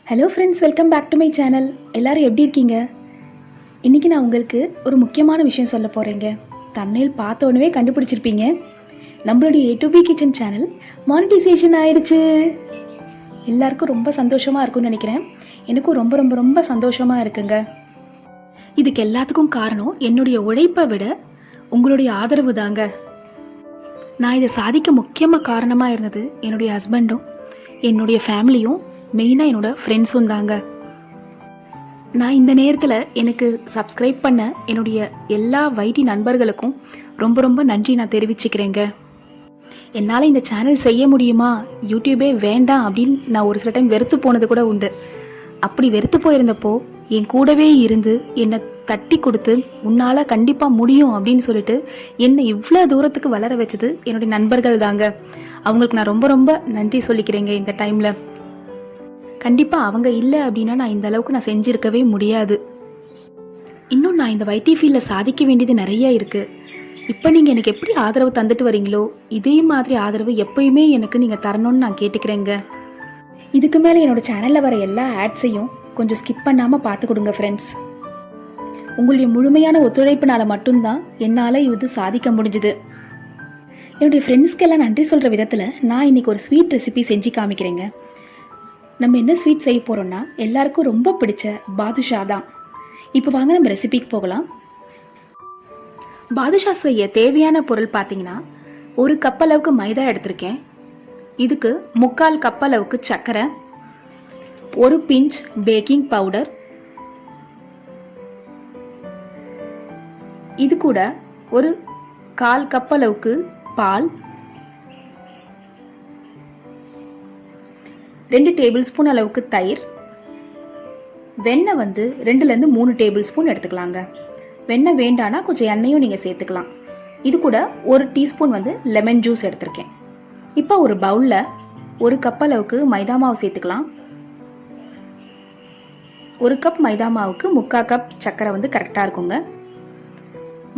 Hello friends, welcome back to my channel. எல்லோரும் எப்படி இருக்கீங்க? இன்றைக்கி நான் உங்களுக்கு ஒரு முக்கியமான விஷயம் சொல்ல போகிறேங்க. தம்ப்நெயில் பார்த்த உடனே கண்டுபிடிச்சிருப்பீங்க. நம்மளுடைய A2B கிச்சன் சேனல் மானிட்டைசேஷன் ஆயிடுச்சு. எல்லாருக்கும் ரொம்ப சந்தோஷமாக இருக்கும்னு நினைக்கிறேன். எனக்கும் ரொம்ப ரொம்ப ரொம்ப சந்தோஷமாக இருக்குங்க. இதுக்கு எல்லாத்துக்கும் காரணம் என்னுடைய உழைப்பை விட உங்களுடைய ஆதரவு தாங்க. நான் இதை சாதிக்க முக்கியமாக காரணமாக இருந்தது என்னுடைய ஹஸ்பண்டும் என்னுடைய ஃபேமிலியும், மெயினாக என்னோடய ஃப்ரெண்ட்ஸும் தாங்க. நான் இந்த நேரத்தில் எனக்கு சப்ஸ்கிரைப் பண்ண என்னுடைய எல்லா வைட்டி நண்பர்களுக்கும் ரொம்ப ரொம்ப நன்றி நான் தெரிவிச்சுக்கிறேங்க. என்னால் இந்த சேனல் செய்ய முடியுமா, யூடியூபே வேண்டாம் அப்படின்னு நான் ஒரு சில டைம் வெறுத்து போனது கூட உண்டு. அப்படி வெறுத்து போயிருந்தப்போ என் கூடவே இருந்து என்னை தட்டி கொடுத்து உன்னால் கண்டிப்பாக முடியும் அப்படின்னு சொல்லிட்டு என்னை இவ்வளோ தூரத்துக்கு வளர வச்சது என்னுடைய நண்பர்கள் தாங்க. அவங்களுக்கு நான் ரொம்ப ரொம்ப நன்றி சொல்லிக்கிறேங்க. இந்த டைமில் கண்டிப்பாக அவங்க இல்லை அப்படின்னா நான் இந்த அளவுக்கு நான் செஞ்சுருக்கவே முடியாது. இன்னும் நான் இந்த வைட்டி ஃபீல்டில் சாதிக்க வேண்டியது நிறைய இருக்குது. இப்போ நீங்கள் எனக்கு எப்படி ஆதரவு தந்துட்டு வரீங்களோ இதே மாதிரி ஆதரவு எப்பயுமே எனக்கு நீங்கள் தரணும்னு நான் கேட்டுக்கிறேங்க. இதுக்கு மேலே என்னோடய சேனலில் வர எல்லா ஆட்ஸையும் கொஞ்சம் ஸ்கிப் பண்ணாமல் பார்த்து கொடுங்க ஃப்ரெண்ட்ஸ். உங்களுடைய முழுமையான ஒத்துழைப்புனால மட்டும்தான் என்னால் இது சாதிக்க முடிஞ்சுது. என்னுடைய ஃப்ரெண்ட்ஸ்க்கெல்லாம் நன்றி சொல்கிற விதத்தில் நான் இன்றைக்கி ஒரு ஸ்வீட் ரெசிபி செஞ்சு காமிக்கிறேங்க. நம்ம என்ன ஸ்வீட் செய்ய போகிறோம்னா எல்லாருக்கும் ரொம்ப பிடிச்ச பாதுஷா தான். இப்போ வாங்க நம்ம ரெசிபிக்கு போகலாம். பாதுஷா செய்ய தேவையான பொருள் பார்த்தீங்கன்னா, 1 கப் அளவுக்கு மைதா எடுத்திருக்கேன். இதுக்கு 3/4 கப் அளவுக்கு சர்க்கரை, 1 பிஞ்ச் பேக்கிங் பவுடர், இது கூட ஒரு 1/4 கப் அளவுக்கு பால், 2 டேபிள் ஸ்பூன் அளவுக்கு தயிர், வெண்ணெய் 2லேருந்து 3 டேபிள் ஸ்பூன் எடுத்துக்கலாங்க. வெண்ணெய் வேண்டானா கொஞ்சம் எண்ணெயும் நீங்கள் சேர்த்துக்கலாம். இது கூட 1 டீஸ்பூன் லெமன் ஜூஸ் எடுத்திருக்கேன். இப்போ ஒரு பவுலில் 1 கப் அளவுக்கு மைதா மாவு சேர்த்துக்கலாம். 1 கப் மைதா மாவுக்கு 3/4 கப் சர்க்கரை கரெக்டாக இருக்குங்க.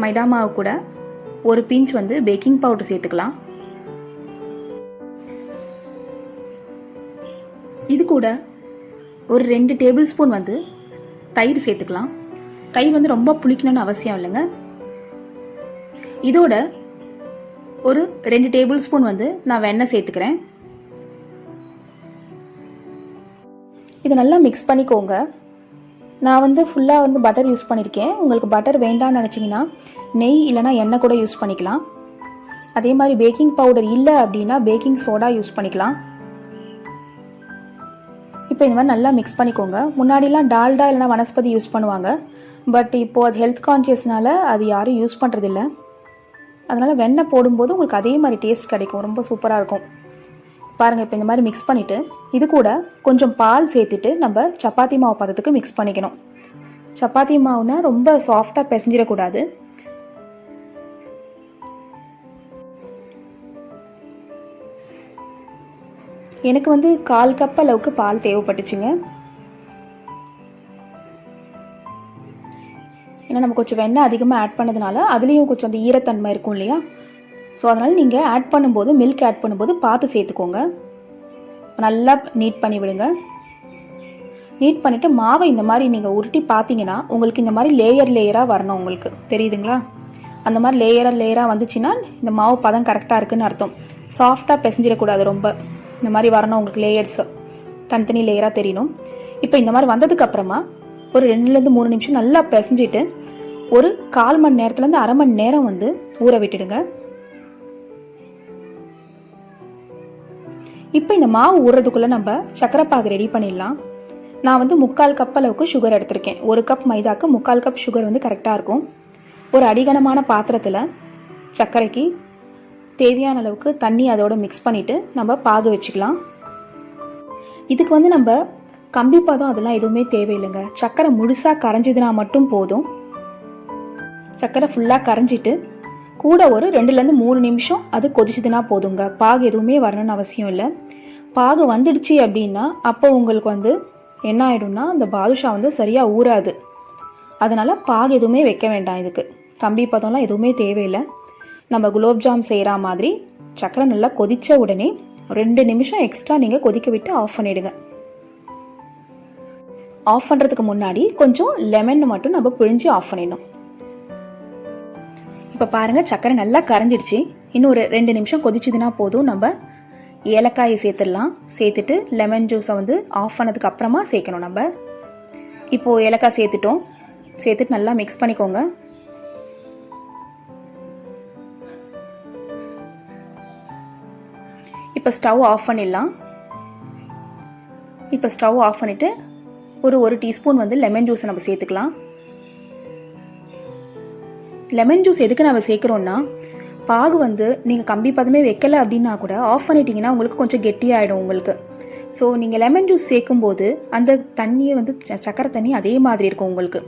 மைதா மாவு கூட 1 பிஞ்ச் பேக்கிங் பவுடர் சேர்த்துக்கலாம். இது கூட ஒரு 2 டேபிள் ஸ்பூன் தயிர் சேர்த்துக்கலாம். தயிர் ரொம்ப புளிக்கணும்னு அவசியம் இல்லைங்க. இதோட ஒரு 2 டேபிள் ஸ்பூன் நான் வெண்ணெய் சேர்த்துக்கிறேன். இதை நல்லா மிக்ஸ் பண்ணிக்கோங்க. நான் ஃபுல்லாக பட்டர் யூஸ் பண்ணியிருக்கேன். உங்களுக்கு பட்டர் வேண்டாம்னு நினச்சிங்கன்னா நெய் இல்லைனா எண்ணெய் கூட யூஸ் பண்ணிக்கலாம். அதே மாதிரி பேக்கிங் பவுடர் இல்லை அப்படின்னா பேக்கிங் சோடா யூஸ் பண்ணிக்கலாம். இப்போ இந்த மாதிரி நல்லா மிக்ஸ் பண்ணிக்கோங்க. முன்னாடிலாம் டால்டா இல்லைனா வனஸ்பதி யூஸ் பண்ணுவாங்க. பட் இப்போது அது ஹெல்த் கான்ஷியஸ்னால அது யாரும் யூஸ் பண்ணுறதில்ல. அதனால் வெண்ணெய் போடும்போது உங்களுக்கு அதே மாதிரி டேஸ்ட் கிடைக்கும். ரொம்ப சூப்பராக இருக்கும். பாருங்கள், இப்போ இந்த மாதிரி மிக்ஸ் பண்ணிவிட்டு இது கூட கொஞ்சம் பால் சேர்த்துட்டு நம்ம சப்பாத்தி மாவு பதத்துக்கு மிக்ஸ் பண்ணிக்கணும். சப்பாத்தி மாவுனா ரொம்ப சாஃப்டாக பிசைஞ்சிடக்கூடாது. எனக்கு 1/4 கப் அளவுக்கு பால் தேவைப்பட்டுச்சுங்க. ஏன்னா நம்ம கொஞ்சம் வெண்ணெய் அதிகமாக ஆட் பண்ணதுனால அதுலேயும் கொஞ்சம் அந்த ஈரத்தன்மை இருக்கும் இல்லையா? ஸோ அதனால் நீங்கள் ஆட் பண்ணும்போது மில்க் ஆட் பண்ணும்போது பார்த்து சேர்த்துக்கோங்க. நல்லா நீட் பண்ணி விடுங்க. நீட் பண்ணிவிட்டு மாவை இந்த மாதிரி நீங்கள் உருட்டி பார்த்தீங்கன்னா உங்களுக்கு இந்த மாதிரி லேயராக வரணும். உங்களுக்கு தெரியுதுங்களா? அந்த மாதிரி லேயராக வந்துச்சுன்னா இந்த மாவு பதம் கரெக்டாக இருக்குதுன்னு அர்த்தம். சாஃப்டாக பிசைஞ்சிடக்கூடாது. ரொம்ப இந்த மாதிரி வரணும். உங்களுக்கு லேயர்ஸ் தனித்தனி லேயராக தெரியணும். இப்போ இந்த மாதிரி வந்ததுக்கப்புறமா ஒரு 2லேருந்து 3 நிமிஷம் நல்லா பிசைஞ்சிட்டு ஒரு 1/4 மணி நேரத்துலேருந்து அரை மணி நேரம் ஊற விட்டுடுங்க. இப்போ இந்த மாவு ஊறுறதுக்குள்ளே நம்ம சர்க்கரை பாகு ரெடி பண்ணிடலாம். நான் 3/4 கப் அளவுக்கு சுகர் எடுத்திருக்கேன். 1 கப் மைதாக்கு 3/4 கப் சுகர் கரெக்டாக இருக்கும். ஒரு அடிகனமான பாத்திரத்தில் சர்க்கரைக்கு தேவையான அளவுக்கு தண்ணி அதோடு மிக்ஸ் பண்ணிவிட்டு நம்ம பாகு வச்சுக்கலாம். இதுக்கு நம்ம கம்பி பதம் அதெல்லாம் எதுவுமே தேவையில்லைங்க. சர்க்கரை முழுசாக கரைஞ்சிதுனா மட்டும் போதும். சர்க்கரை ஃபுல்லாக கரைஞ்சிட்டு கூட ஒரு 2லேருந்து 3 நிமிஷம் அது கொதிச்சுதுன்னா போதுங்க. பாகு எதுவுமே வரணும்னு அவசியம் இல்லை. பாகு வந்துடுச்சு அப்படின்னா அப்போ உங்களுக்கு என்ன ஆகிடும்னா அந்த பாதுஷா சரியாக ஊறாது. அதனால் பாகு எதுவுமே வைக்க வேண்டாம். இதுக்கு கம்பி பதம்லாம் எதுவுமே தேவையில்லை. நம்ம குலோப்ஜாம் செய்கிற மாதிரி சர்க்கரை நல்லா கொதித்த உடனே 2 நிமிஷம் எக்ஸ்ட்ரா நீங்கள் கொதிக்க விட்டு ஆஃப் பண்ணிவிடுங்க. ஆஃப் பண்ணுறதுக்கு முன்னாடி கொஞ்சம் லெமன் மட்டும் நம்ம பிழிஞ்சு ஆஃப் பண்ணிடணும். இப்போ பாருங்கள், சர்க்கரை நல்லா கரைஞ்சிடுச்சு. இன்னும் ஒரு 2 நிமிஷம் கொதிச்சுதுன்னா போதும். நம்ம ஏலக்காயை சேர்த்துடலாம். சேர்த்துட்டு லெமன் ஜூஸை வந்து ஆஃப் பண்ணதுக்கு அப்புறமா சேர்க்கணும். நம்ம இப்போது ஏலக்காய் சேர்த்துட்டோம். சேர்த்துட்டு நல்லா மிக்ஸ் பண்ணிக்கோங்க. இப்போ ஸ்டவ் ஆஃப் பண்ணிடலாம். இப்போ ஸ்டவ் ஆஃப் பண்ணிவிட்டு ஒரு டீஸ்பூன் வந்து லெமன் ஜூஸை நம்ம சேர்த்துக்கலாம். லெமன் ஜூஸ் எதுக்கு நம்ம சேர்க்குறோன்னா, பாகு வந்து நீங்கள் கம்பி பதமே வைக்கலை அப்படின்னா கூட ஆஃப் பண்ணிட்டீங்கன்னா உங்களுக்கு கொஞ்சம் கெட்டியாகிடும் உங்களுக்கு. ஸோ நீங்கள் லெமன் ஜூஸ் சேர்க்கும்போது அந்த தண்ணியை வந்து சக்கரை தண்ணி அதே மாதிரி இருக்கும், உங்களுக்கு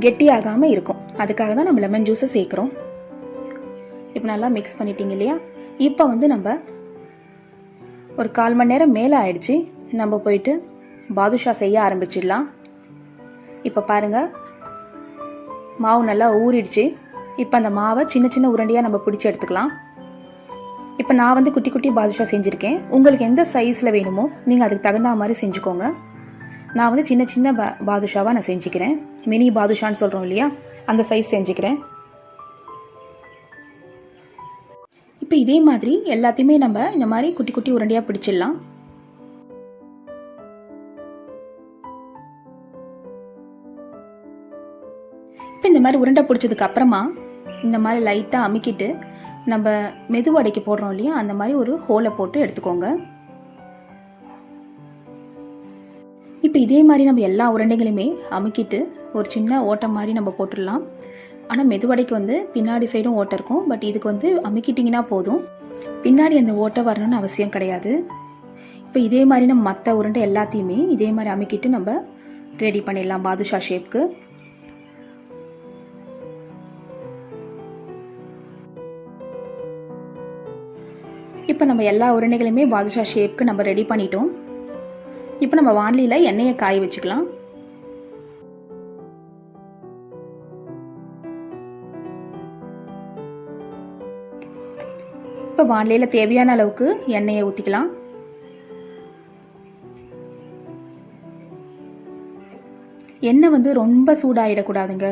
கெட்டியாகாமல் இருக்கும். அதுக்காக தான் நம்ம லெமன் ஜூஸை சேர்க்குறோம். இப்போ நல்லா மிக்ஸ் பண்ணிட்டீங்க இல்லையா? இப்போ வந்து நம்ம ஒரு 1/4 மணி நேரம் மேலே ஆயிடுச்சு. நம்ம போயிட்டு பாதுஷா செய்ய ஆரம்பிச்சிடலாம். இப்போ பாருங்கள், மாவு நல்லா ஊறிடுச்சு. இப்போ அந்த மாவை சின்ன சின்ன உருண்டையாக நம்ம பிடிச்சி எடுத்துக்கலாம். இப்போ நான் வந்து குட்டி குட்டி பாதுஷா செஞ்சுருக்கேன். உங்களுக்கு எந்த சைஸில் வேணுமோ நீங்கள் அதுக்கு தகுந்த மாதிரி செஞ்சுக்கோங்க. நான் வந்து சின்ன சின்ன பாதுஷாவாக நான் செஞ்சுக்கிறேன். மினி பாதுஷான்னு சொல்கிறோம் இல்லையா, அந்த சைஸ் செஞ்சுக்கிறேன். இப்போ இதே மாதிரி எல்லாத்தையுமே நம்ம இந்த மாதிரி குட்டி குட்டி உருண்டையாக பிடிச்சிடலாம். இப்போ இந்த மாதிரி உருண்டை பிடிச்சதுக்கு அப்புறமா இந்த மாதிரி லைட்டாக அமுக்கிட்டு நம்ம மெதுவடைக்கு போடுறோம் இல்லையா, அந்த மாதிரி ஒரு ஹோலை போட்டு எடுத்துக்கோங்க. இப்போ இதே மாதிரி நம்ம எல்லா உருண்டைகளையுமே அமுக்கிட்டு ஒரு சின்ன ஓட்டம் மாதிரி நம்ம போட்டுடலாம். ஆனால் மெதுவடைக்கு வந்து பின்னாடி சைடும் ஓட்டை இருக்கும். பட் இதுக்கு வந்து அமுக்கிட்டிங்கன்னா போதும், பின்னாடி அந்த ஓட்டை வரணும்னு அவசியம் கிடையாது. இப்போ இதே மாதிரி நம்ம மற்ற உருண்டை எல்லாத்தையுமே இதே மாதிரி அமுக்கிட்டு நம்ம ரெடி பண்ணிடலாம் பாதுஷா ஷேப்க்கு. இப்போ நம்ம எல்லா உருண்டைகளையுமே பாதுஷா ஷேப்க்கு நம்ம ரெடி பண்ணிட்டோம். இப்போ நம்ம வாணலியில் எண்ணெயை காய வச்சுக்கலாம். இப்போ வாணலியில் தேவையான அளவுக்கு எண்ணெயை ஊற்றிக்கலாம். எண்ணெய் வந்து ரொம்ப சூடாகிடக்கூடாதுங்க.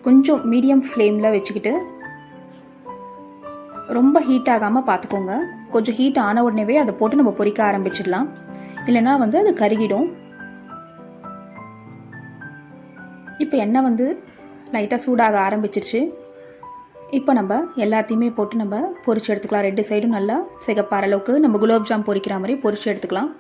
கொஞ்சம் மீடியம் ஃப்ளேமில் வச்சுக்கிட்டு ரொம்ப ஹீட் ஆகாமல் பார்த்துக்கோங்க. கொஞ்சம் ஹீட் ஆன உடனேவே அதை போட்டு நம்ம பொரிக்க ஆரம்பிச்சிடலாம், இல்லைனா வந்து அது கருகிடும். இப்போ எண்ணெய் வந்து லைட்டாக சூடாக ஆரம்பிச்சிருச்சு. இப்போ நம்ம எல்லாத்தையுமே போட்டு நம்ம பொரிச்சு எடுத்துக்கலாம். 2 சைடும் நல்லா சிகப்பார அளவுக்கு நம்ம குலோப்ஜாம் பொரிக்கிற மாதிரி பொரிச்சு எடுத்துக்கலாம்.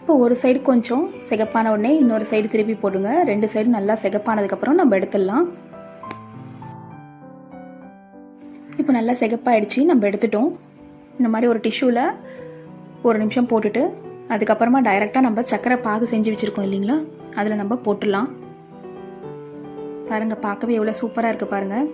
இப்போ ஒரு சைடு கொஞ்சம் சிகப்பான உடனே இன்னொரு சைடு திருப்பி போடுங்க. 2 சைடு நல்லா சிகப்பானதுக்கப்புறம் நம்ம எடுத்துடலாம். இப்போ நல்லா சிகப்பாயிடுச்சு, நம்ம எடுத்துட்டோம். இந்த மாதிரி ஒரு டிஷ்யூவில் 1 நிமிஷம் போட்டுட்டு அதுக்கப்புறமா டைரெக்டாக நம்ம சக்கரை பாகு செஞ்சு வச்சுருக்கோம் இல்லைங்களா, அதில் நம்ம போட்டுடலாம். பாருங்கள், பார்க்கவே எவ்வளோ சூப்பராக இருக்குது பாருங்கள்.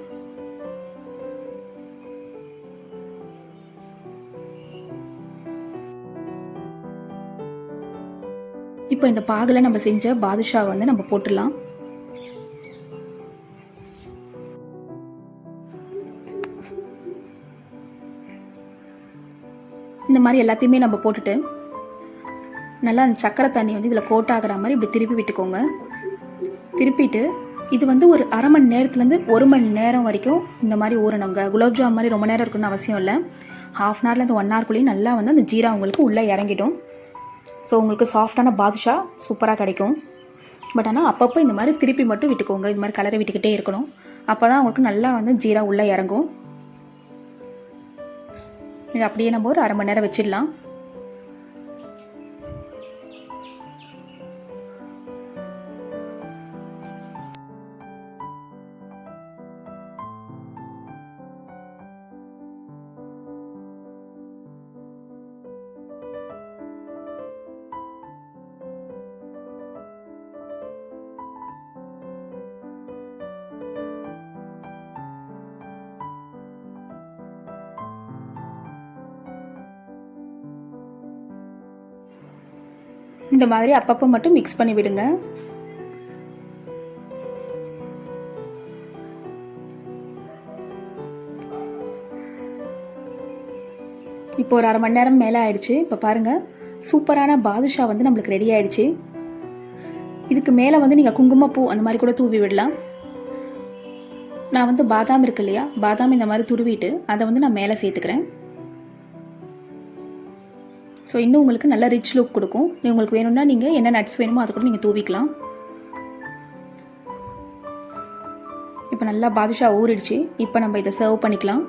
இப்போ இந்த பாகில் நம்ம செஞ்ச பாதுஷா வந்து நம்ம போட்டுடலாம். இந்த மாதிரி எல்லாத்தையுமே நம்ம போட்டுட்டு நல்லா அந்த சக்கரை தண்ணி வந்து இதில் கோட் ஆகிற மாதிரி இப்படி திருப்பி விட்டுக்கோங்க. திருப்பிட்டு இது வந்து ஒரு அரை மணி நேரத்துலேருந்து 1 மணி நேரம் வரைக்கும் இந்த மாதிரி ஊறணுங்க. குலோப்ஜாம் மாதிரி ரொம்ப நேரம் இருக்குன்னு அவசியம் இல்லை. 1/2 ஹவர்லேருந்து 1 ஹவர்க்குள்ளேயும் நல்லா வந்து அந்த ஜீரா உங்களுக்கு உள்ளே இறங்கிடும். ஸோ உங்களுக்கு சாஃப்டான பாதுஷா சூப்பராக கிடைக்கும். பட் ஆனால் அப்பப்போ இந்த மாதிரி திருப்பி மட்டும் விட்டுக்கோங்க. இது மாதிரி கலரை விட்டுக்கிட்டே இருக்கணும். அப்போ தான் உங்களுக்கு நல்லா வந்து ஜீரா உள்ளே இறங்கும். இது அப்படியே நம்ம ஒரு அரை மணி நேரம் வச்சிடலாம். இந்த மாதிரி அப்பப்போ மட்டும் மிக்ஸ் பண்ணி விடுங்க. இப்போ ஒரு 1/2 மணி நேரம் மேலே ஆயிடுச்சு. இப்போ பாருங்கள், சூப்பரான பாதுஷா வந்து நம்மளுக்கு ரெடி ஆயிடுச்சு. இதுக்கு மேலே வந்து நீங்கள் குங்குமப்பூ அந்த மாதிரி கூட தூவி விடலாம். நான் வந்து பாதாம் இருக்கு இல்லையா, பாதாம் இந்த மாதிரி துருவிட்டு அதை வந்து நான் மேலே சேர்த்துக்கிறேன். ஸோ இன்னும் உங்களுக்கு நல்ல ரிச் லுக் கொடுக்கும். உங்களுக்கு வேணும்னா நீங்கள் என்ன நட்ஸ் வேணுமோ அதை கூட நீங்கள் தூவிக்கலாம். இப்போ நல்லா பாதுஷா ஊறிடுச்சு. இப்போ நம்ம இதை சர்வ் பண்ணிக்கலாம்.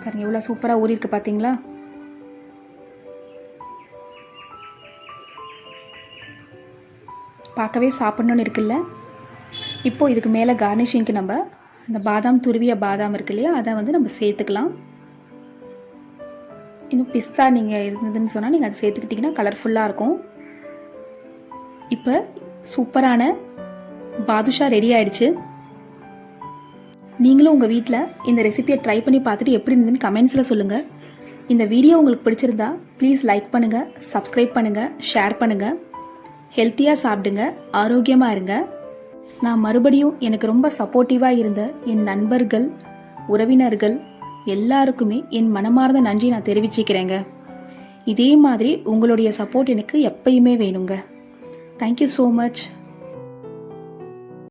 பாருங்கள் எவ்வளோ சூப்பராக ஊறிருக்கு பார்த்தீங்களா? பார்க்கவே சாப்பிட்ணுன்னு இருக்குல்ல. இப்போது இதுக்கு மேலே கார்னிஷிங்க்கு நம்ம இந்த பாதாம் துருவிய பாதாம் இருக்கு இல்லையா, அதை வந்து நம்ம சேர்த்துக்கலாம். இன்னும் பிஸ்தா நீங்கள் இருந்ததுன்னு சொன்னால் நீங்கள் அதை சேர்த்துக்கிட்டிங்கன்னா கலர்ஃபுல்லாக இருக்கும். இப்போ சூப்பரான பாதுஷா ரெடி ஆயிடுச்சு. நீங்களும் உங்கள் வீட்டில் இந்த ரெசிபியை ட்ரை பண்ணி பார்த்துட்டு எப்படி இருந்ததுன்னு கமெண்ட்ஸில் சொல்லுங்கள். இந்த வீடியோ உங்களுக்கு பிடிச்சிருந்தா ப்ளீஸ் லைக் பண்ணுங்கள், சப்ஸ்கிரைப் பண்ணுங்கள், ஷேர் பண்ணுங்கள். ஹெல்த்தியாக சாப்பிடுங்க, ஆரோக்கியமாக இருங்க. நான் மறுபடியும் எனக்கு ரொம்ப சப்போர்ட்டிவாக இருந்த என் நண்பர்கள், உறவினர்கள் எல்லாருக்குமே என் மனமார்ந்த நன்றி நான் தெரிவிச்சுக்கிறேங்க. இதே மாதிரி உங்களுடைய சப்போர்ட் எனக்கு எப்பயுமே வேணுங்க. Thank you so much.